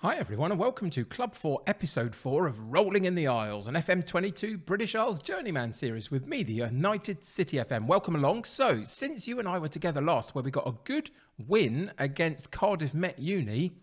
Hi everyone and welcome to Club 4 Episode 4 of Rolling in the Isles, an FM22 British Isles Journeyman series with me, the United City FM. Welcome along. So, since you and I were together last where we got a good win against Cardiff Met Uni,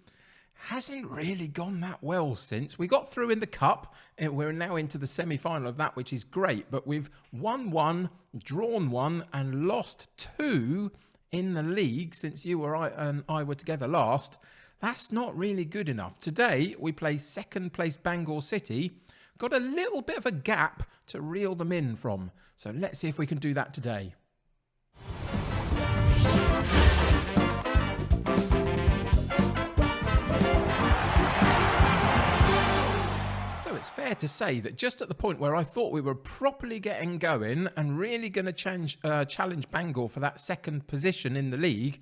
hasn't really gone that well since. We got through in the cup and we're now into the semi-final of that, which is great, but we've won one, drawn one and lost two in the league since you and I were together last. That's not really good enough. Today, we play second place Bangor City. Got a little bit of a gap to reel them in from. So let's see if we can do that today. So it's fair to say that just at the point where I thought we were properly getting going and really going to challenge Bangor for that second position in the league,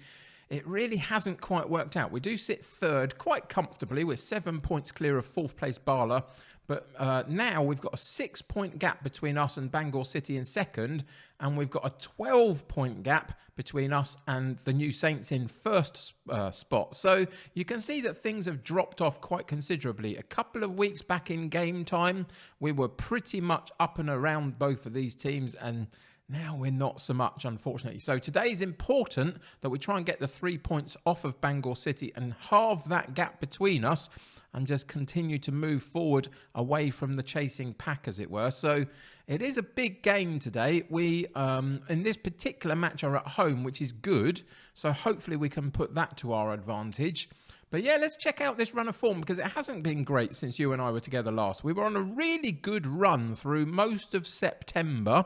it really hasn't quite worked out. We do sit third quite comfortably. We're 7 points clear of fourth place Bala. But now we've got a 6-point gap between us and Bangor City in second. And we've got a 12-point gap between us and the New Saints in first spot. So you can see that things have dropped off quite considerably. A couple of weeks back in game time, we were pretty much up and around both of these teams. And now we're not so much, unfortunately. So today is important that we try and get the 3 points off of Bangor City and halve that gap between us and just continue to move forward away from the chasing pack, as it were. So it is a big game today. We, in this particular match, are at home, which is good. So hopefully we can put that to our advantage. But yeah, let's check out this run of form because it hasn't been great since you and I were together last. We were on a really good run through most of September.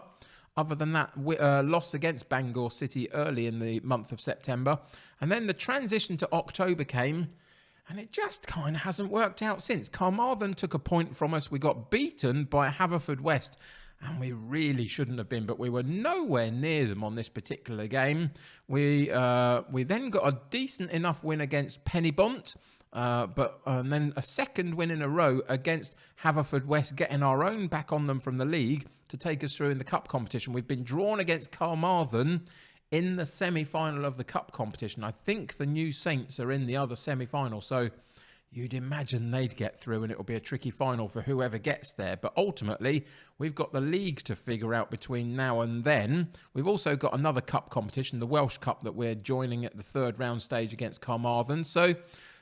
Other than that, loss against Bangor City early in the month of September. And then the transition to October came, and it just kind of hasn't worked out since. Carmarthen took a point from us. We got beaten by Haverfordwest, and we really shouldn't have been, but we were nowhere near them on this particular game. We then got a decent enough win against Pennybont, but then a second win in a row against Haverfordwest, getting our own back on them from the league to take us through in the cup competition. We've been drawn against Carmarthen in the semi-final of the cup competition. I think the New Saints are in the other semi-final, so you'd imagine they'd get through and it'll be a tricky final for whoever gets there. But ultimately, we've got the league to figure out between now and then. We've also got another cup competition, the Welsh Cup, that we're joining at the third round stage against Carmarthen. So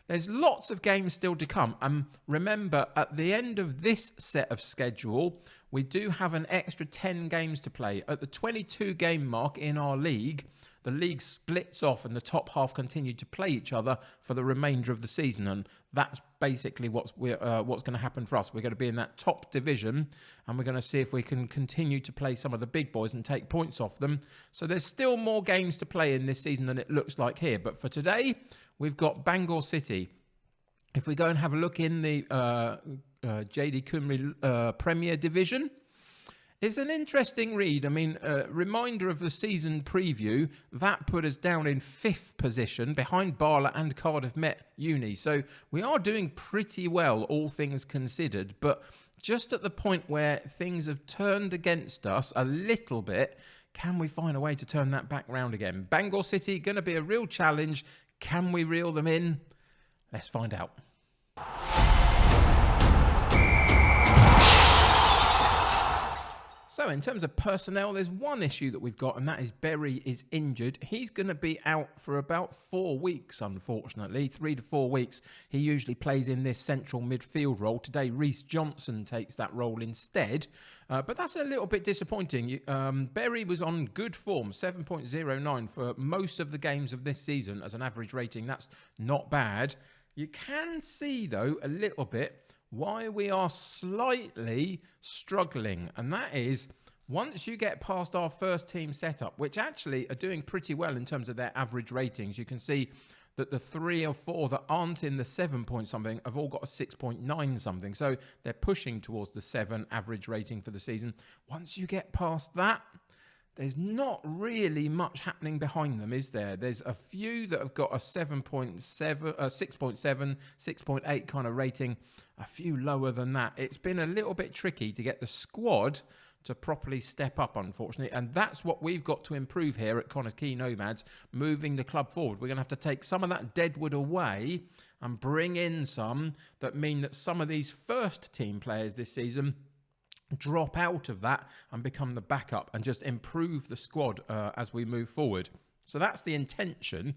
there's lots of games still to come. And remember, at the end of this set of schedule, we do have an extra 10 games to play. At the 22 game mark in our league, the league splits off and the top half continue to play each other for the remainder of the season. And that's basically what's going to happen for us. We're going to be in that top division and we're going to see if we can continue to play some of the big boys and take points off them. So there's still more games to play in this season than it looks like here. But for today, we've got Bangor City. If we go and have a look in the JD Cymru Premier Division, it's an interesting read. I mean, reminder of the season preview, that put us down in 5th position behind Bala and Cardiff Met Uni. So we are doing pretty well, all things considered. But just at the point where things have turned against us a little bit, can we find a way to turn that back round again? Bangor City, going to be a real challenge. Can we reel them in? Let's find out. So in terms of personnel, there's one issue that we've got, and that is Berry is injured. He's going to be out for about 4 weeks, unfortunately, 3 to 4 weeks. He usually plays in this central midfield role. Today, Reece Johnson takes that role instead. But that's a little bit disappointing. Berry was on good form, 7.09 for most of the games of this season as an average rating. That's not bad. You can see, though, a little bit why we are slightly struggling, and that is once you get past our first team setup, which actually are doing pretty well in terms of their average ratings. You can see that the 3 or 4 that aren't in the 7 point something have all got a 6.9 something, so they're pushing towards the 7 average rating for the season. Once you get past that, there's not really much happening behind them, is there? There's a few that have got a 7.7, 6.7, 6.8 kind of rating, a few lower than that. It's been a little bit tricky to get the squad to properly step up, unfortunately. And that's what we've got to improve here at Connah's Quay Nomads, moving the club forward. We're going to have to take some of that deadwood away and bring in some that mean that some of these first team players this season drop out of that and become the backup and just improve the squad as we move forward. So that's the intention.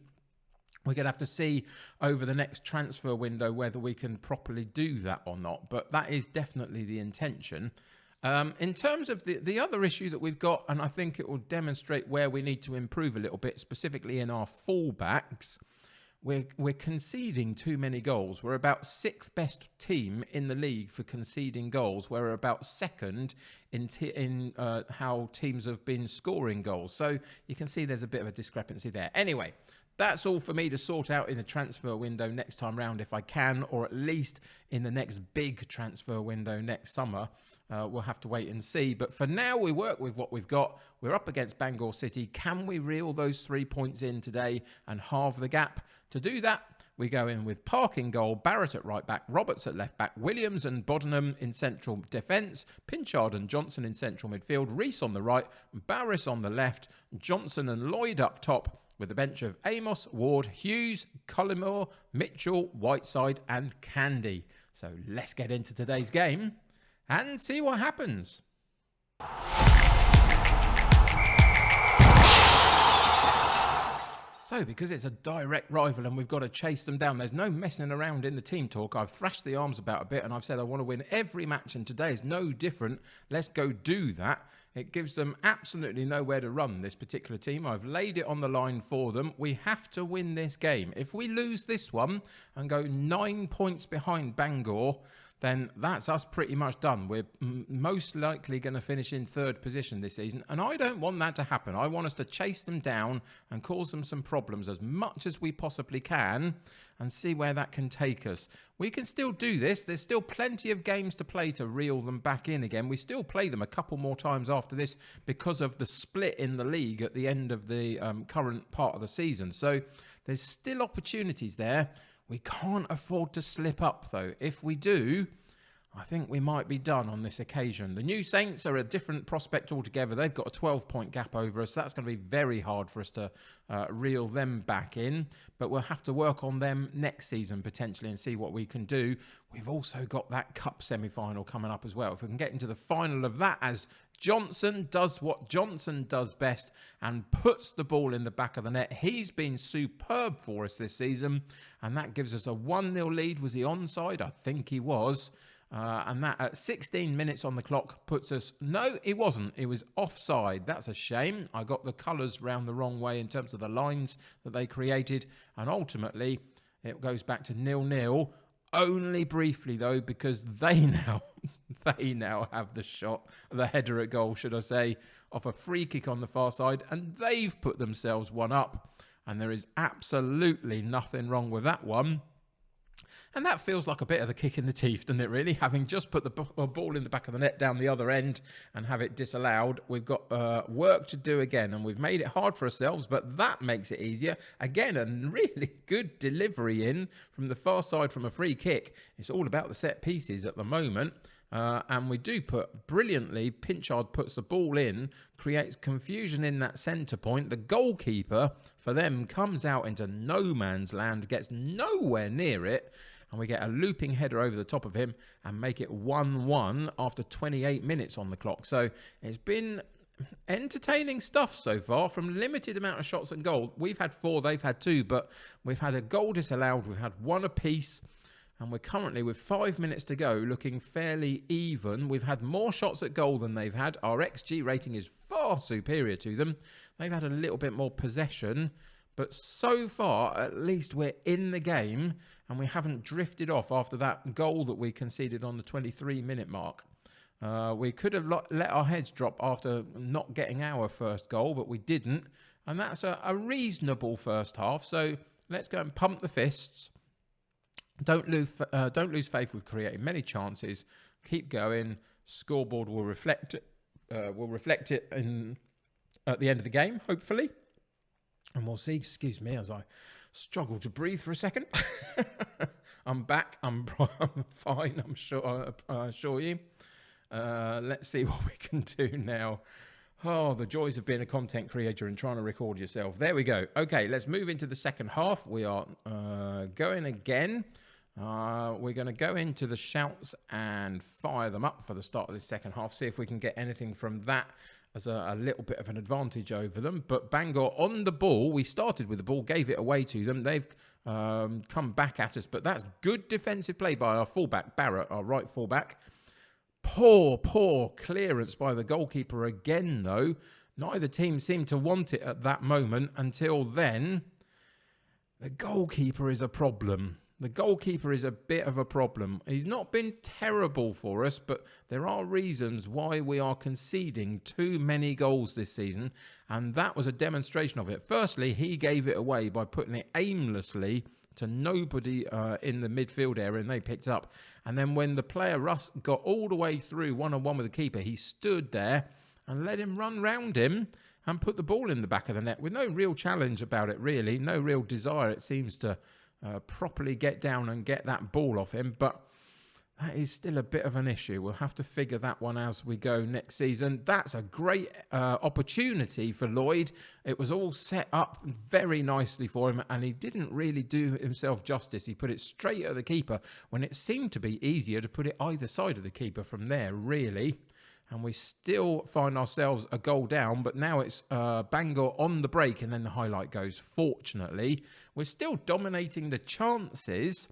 We're going to have to see over the next transfer window whether we can properly do that or not. But that is definitely the intention. In terms of the other issue that we've got, and I think it will demonstrate where we need to improve a little bit, specifically in our fullbacks, we're conceding too many goals. We're about sixth best team in the league for conceding goals. We're about second in how teams have been scoring goals. So you can see there's a bit of a discrepancy there. Anyway, that's all for me to sort out in the transfer window next time round if I can, or at least in the next big transfer window next summer. We'll have to wait and see. But for now, we work with what we've got. We're up against Bangor City. Can we reel those 3 points in today and halve the gap? To do that, we go in with Park in goal, Barrett at right back, Roberts at left back, Williams and Bodenham in central defence, Pinchard and Johnson in central midfield, Rees on the right, Barris on the left, Johnson and Lloyd up top, with a bench of Amos, Ward, Hughes, Collymore, Mitchell, Whiteside and Candy. So let's get into today's game and see what happens. So, because it's a direct rival and we've got to chase them down, there's no messing around in the team talk. I've thrashed the arms about a bit and I've said I want to win every match, and today is no different. Let's go do that. It gives them absolutely nowhere to run, this particular team. I've laid it on the line for them. We have to win this game. If we lose this one and go 9 points behind Bangor, then that's us pretty much done. We're most likely going to finish in third position this season, and I don't want that to happen. I want us to chase them down and cause them some problems as much as we possibly can and see where that can take us. We can still do this. There's still plenty of games to play to reel them back in again. We still play them a couple more times after this because of the split in the league at the end of the current part of the season. So there's still opportunities there. We can't afford to slip up, though. If we do, I think we might be done on this occasion. The New Saints are a different prospect altogether. They've got a 12-point gap over us. That's going to be very hard for us to reel them back in. But we'll have to work on them next season, potentially, and see what we can do. We've also got that cup semi-final coming up as well. If we can get into the final of that as Johnson does what Johnson does best and puts the ball in the back of the net. He's been superb for us this season, and that gives us a 1-0 lead. Was he onside? I think he was. And that at 16 minutes on the clock puts us... No, he wasn't. He was offside. That's a shame. I got the colours round the wrong way in terms of the lines that they created. And ultimately, it goes back to 0-0. Only briefly, though, because they now have the shot, the header at goal, should I say, off a free kick on the far side. And they've put themselves one up. And there is absolutely nothing wrong with that one. And that feels like a bit of the kick in the teeth, doesn't it, really? Having just put the ball in the back of the net down the other end and have it disallowed, we've got work to do again. And we've made it hard for ourselves, but that makes it easier. Again, a really good delivery in from the far side from a free kick. It's all about the set pieces at the moment. And we do put brilliantly. Pinchard puts the ball in, creates confusion in that centre point. The goalkeeper for them comes out into no man's land, gets nowhere near it. And we get a looping header over the top of him and make it 1-1 after 28 minutes on the clock. So it's been entertaining stuff so far from limited amount of shots and goal. We've had 4, they've had 2, but we've had a goal disallowed. We've had 1 apiece. And we're currently, with 5 minutes to go, looking fairly even. We've had more shots at goal than they've had. Our XG rating is far superior to them. They've had a little bit more possession. But so far, at least we're in the game and we haven't drifted off after that goal that we conceded on the 23-minute mark. We could have let our heads drop after not getting our first goal, but we didn't. And that's a reasonable first half. So let's go and pump the fists. Don't lose faith with creating many chances. Keep going. Scoreboard will reflect it. At the end of the game, hopefully. And we'll see. Excuse me as I struggle to breathe for a second. I'm back. I'm fine. I'm sure. I assure you. Let's see what we can do now. Oh, the joys of being a content creator and trying to record yourself. There we go. Okay, let's move into the second half. We are going again. We're going to go into the shouts and fire them up for the start of this second half. See if we can get anything from that as a little bit of an advantage over them. But Bangor on the ball. We started with the ball, gave it away to them. They've come back at us. But that's good defensive play by our fullback, Barrett, our right fullback. Poor clearance by the goalkeeper again, though. Neither team seemed to want it at that moment. Until then, the goalkeeper is a problem. The goalkeeper is a bit of a problem. He's not been terrible for us, but there are reasons why we are conceding too many goals this season, and that was a demonstration of it. Firstly, he gave it away by putting it aimlessly to nobody in the midfield area, and they picked up. And then when the player Russ got all the way through one-on-one with the keeper, he stood there and let him run round him and put the ball in the back of the net with no real challenge about it, really. No real desire, it seems, to properly get down and get that ball off him. But that is still a bit of an issue. We'll have to figure that one as we go next season. That's a great opportunity for Lloyd. It was all set up very nicely for him, and he didn't really do himself justice. He put it straight at the keeper when it seemed to be easier to put it either side of the keeper from there, really. And we still find ourselves a goal down, but now it's Bangor on the break, and then the highlight goes. Fortunately, we're still dominating the chances.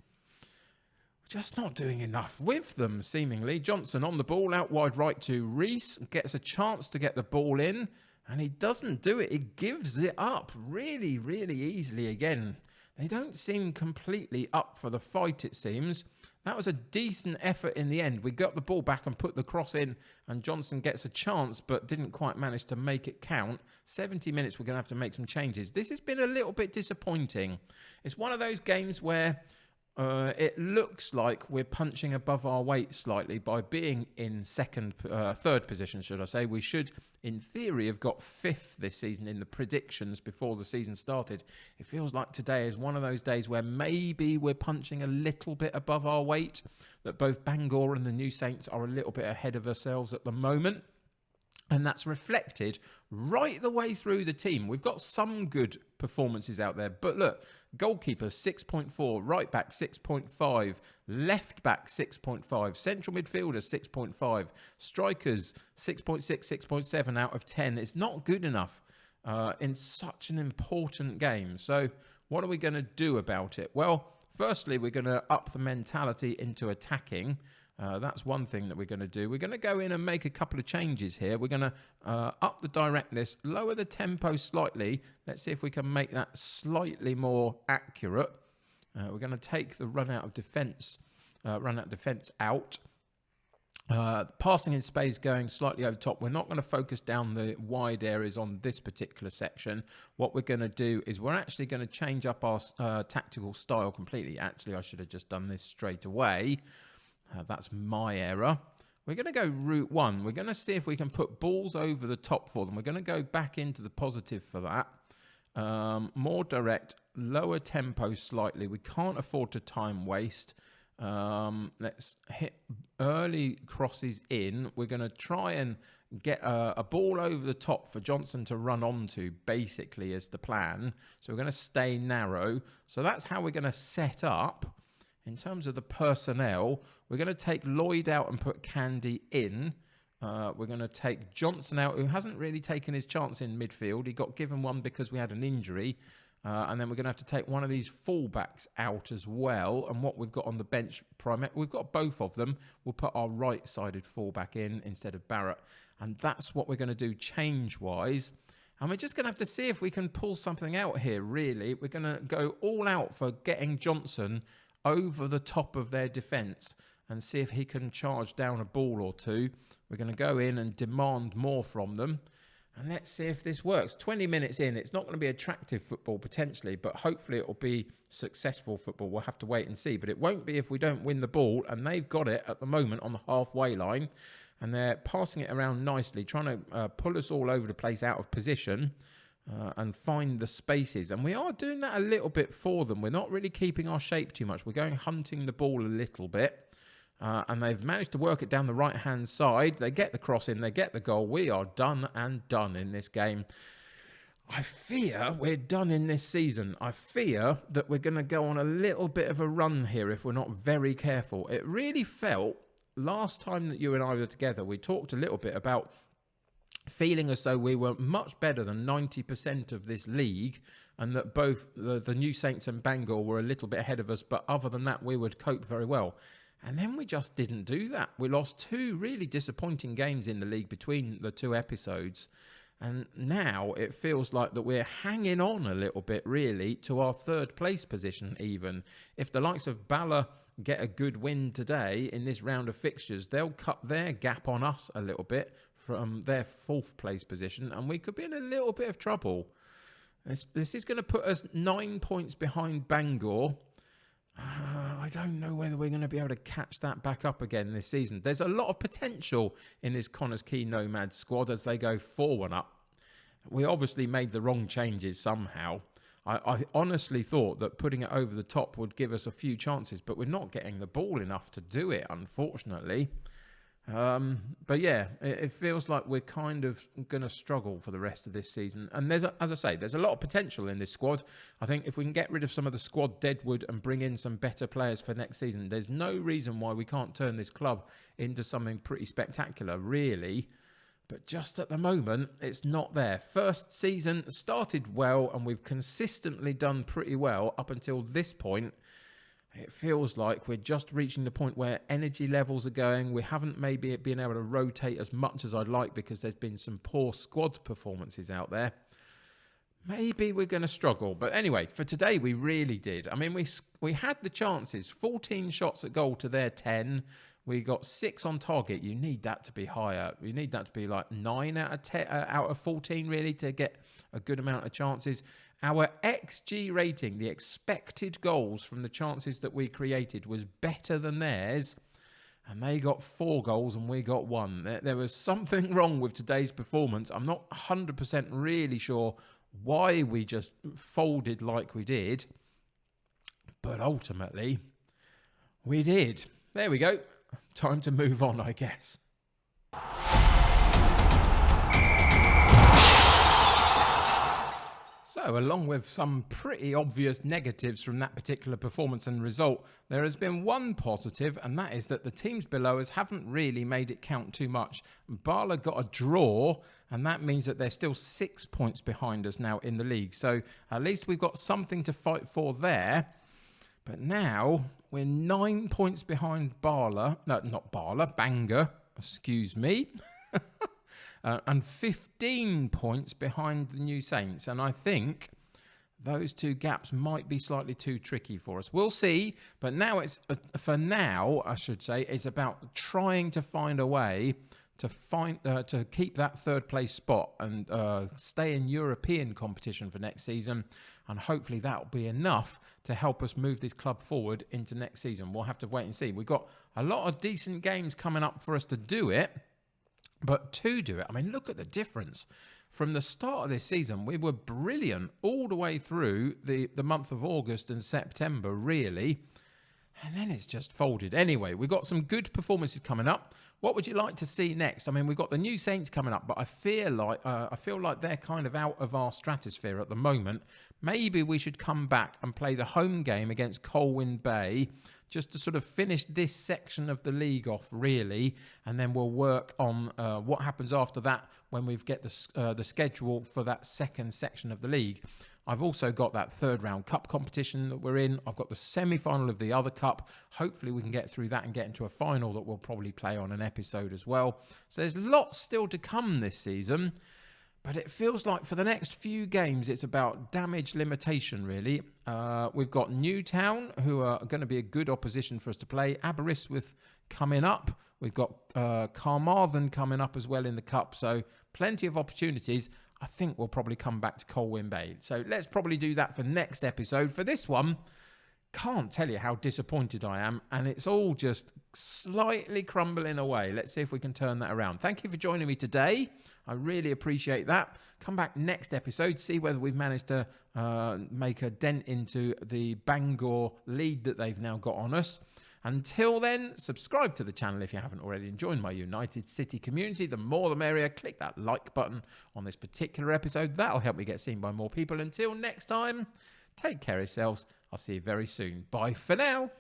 Just not doing enough with them, seemingly. Johnson on the ball, out wide right to Reese. Gets a chance to get the ball in, and he doesn't do it. He gives it up really, really easily again. They don't seem completely up for the fight, it seems. That was a decent effort in the end. We got the ball back and put the cross in, and Johnson gets a chance, but didn't quite manage to make it count. 70 minutes, we're going to have to make some changes. This has been a little bit disappointing. It's one of those games where it looks like we're punching above our weight slightly by being in third position, should I say. We should, in theory, have got fifth this season in the predictions before the season started. It feels like today is one of those days where maybe we're punching a little bit above our weight, that both Bangor and the New Saints are a little bit ahead of ourselves at the moment. And that's reflected right the way through the team. We've got some good performances out there. But look, goalkeeper 6.4, right back 6.5, left back 6.5, central midfielder 6.5, strikers 6.6, 6.7 out of 10. It's not good enough in such an important game. So what are we going to do about it? Well, firstly, we're going to up the mentality into attacking. That's one thing that we're going to do. We're going to go in and make a couple of changes here. We're going to up the directness, lower the tempo slightly. Let's see if we can make that slightly more accurate. We're going to take the run out defence out. Passing in space going slightly over top. We're not going to focus down the wide areas on this particular section. What we're going to do is we're actually going to change up our tactical style completely. Actually, I should have just done this straight away. That's my error. We're going to go route one. We're going to see if we can put balls over the top for them. We're going to go back into the positive for that. More direct, lower tempo slightly. We can't afford to time waste. Let's hit early crosses in. We're going to try and get a ball over the top for Johnson to run onto, basically, is the plan. So we're going to stay narrow. So that's how we're going to set up. In terms of the personnel, we're going to take Lloyd out and put Candy in. We're going to take Johnson out, who hasn't really taken his chance in midfield. He got given one because we had an injury. And then we're going to have to take one of these fullbacks out as well. And what we've got on the bench, we've got both of them. We'll put our right-sided fullback in instead of Barrett. And that's what we're going to do change-wise. And we're just going to have to see if we can pull something out here, really. We're going to go all out for getting Johnson over the top of their defence and see if he can charge down a ball or two. We're going to go in and demand more from them. And let's see if this works. 20 minutes in, it's not going to be attractive football potentially, but hopefully it will be successful football. We'll have to wait and see. But it won't be if we don't win the ball. And they've got it at the moment on the halfway line. And they're passing it around nicely, trying to pull us all over the place out of position. And find the spaces. And we are doing that a little bit for them. We're not really keeping our shape too much. We're going hunting the ball a little bit. And they've managed to work it down the right-hand side. They get the cross in, they get the goal. We are done and done in this game. I fear we're done in this season. I fear that we're going to go on a little bit of a run here if we're not very careful. It really felt, last time that you and I were together, we talked a little bit about feeling as though we were much better than 90% of this league, and that both the New Saints and Bangor were a little bit ahead of us, but other than that, we would cope very well. And then we just didn't do that. We lost 2 really disappointing games in the league between the 2 episodes. And now it feels like that we're hanging on a little bit, really, to our 3rd place position even. If the likes of Bala get a good win today in this round of fixtures, they'll cut their gap on us a little bit from their 4th place position, and we could be in a little bit of trouble. This is going to put us 9 points behind Bangor. I don't know whether we're going to be able to catch that back up again this season. There's a lot of potential in this Connors Quay Nomads squad as they go 4-1 up. We obviously made the wrong changes somehow. I honestly thought that putting it over the top would give us a few chances, but we're not getting the ball enough to do it, unfortunately. But yeah, it feels like we're kind of going to struggle for the rest of this season. And as I say, there's a lot of potential in this squad. I think if we can get rid of some of the squad deadwood and bring in some better players for next season, there's no reason why we can't turn this club into something pretty spectacular, really. But just at the moment, it's not there. First season started well, and we've consistently done pretty well up until this point. It feels like we're just reaching the point where energy levels are going. We haven't maybe been able to rotate as much as I'd like because there's been some poor squad performances out there. Maybe we're going to struggle. But anyway, for today, we really did. I mean, we had the chances. 14 shots at goal to their 10. We got 6 on target. You need that to be higher. You need that to be like 9 out of 10, out of 14, really, to get a good amount of chances. Our XG rating, the expected goals from the chances that we created, was better than theirs. And they got 4 goals and we got 1. There was something wrong with today's performance. I'm not 100% really sure why we just folded like we did. But ultimately, we did. There we go. Time to move on, I guess. So, along with some pretty obvious negatives from that particular performance and result, there has been one positive, and that is that the teams below us haven't really made it count too much. Bala got a draw, and that means that they're still 6 points behind us now in the league. So, at least we've got something to fight for there. But now, we're 9 points behind Bangor, excuse me. And 15 points behind the New Saints. And I think those 2 gaps might be slightly too tricky for us. We'll see. But now for now, I should say, it's about trying to find a way to keep that 3rd place spot and stay in European competition for next season. And hopefully that'll be enough to help us move this club forward into next season. We'll have to wait and see. We've got a lot of decent games coming up for us to do it. But to do it, I mean, look at the difference. From the start of this season, we were brilliant all the way through the month of August and September, really. And then it's just folded. Anyway, we've got some good performances coming up. What would you like to see next? I mean, we've got the New Saints coming up, but I feel like they're kind of out of our stratosphere at the moment. Maybe we should come back and play the home game against Colwyn Bay, just to sort of finish this section of the league off, really, and then we'll work on what happens after that when we get the schedule for that second section of the league. I've also got that 3rd round cup competition that we're in. I've got the semi-final of the other cup. Hopefully we can get through that and get into a final that we'll probably play on an episode as well. So there's lots still to come this season. But it feels like for the next few games, it's about damage limitation, really. We've got Newtown, who are going to be a good opposition for us to play. Aberystwyth coming up. We've got Carmarthen coming up as well in the cup. So plenty of opportunities. I think we'll probably come back to Colwyn Bay. So let's probably do that for next episode. For this one, can't tell you how disappointed I am, and it's all just slightly crumbling away. Let's see if we can turn that around. Thank you for joining me today. I really appreciate that. Come back next episode, see whether we've managed to make a dent into the Bangor lead that they've now got on us. Until then, subscribe to the channel if you haven't already, and join my United City community. The more the merrier. Click that like button on this particular episode. That'll help me get seen by more people. Until next time, take care of yourselves. I'll see you very soon. Bye for now.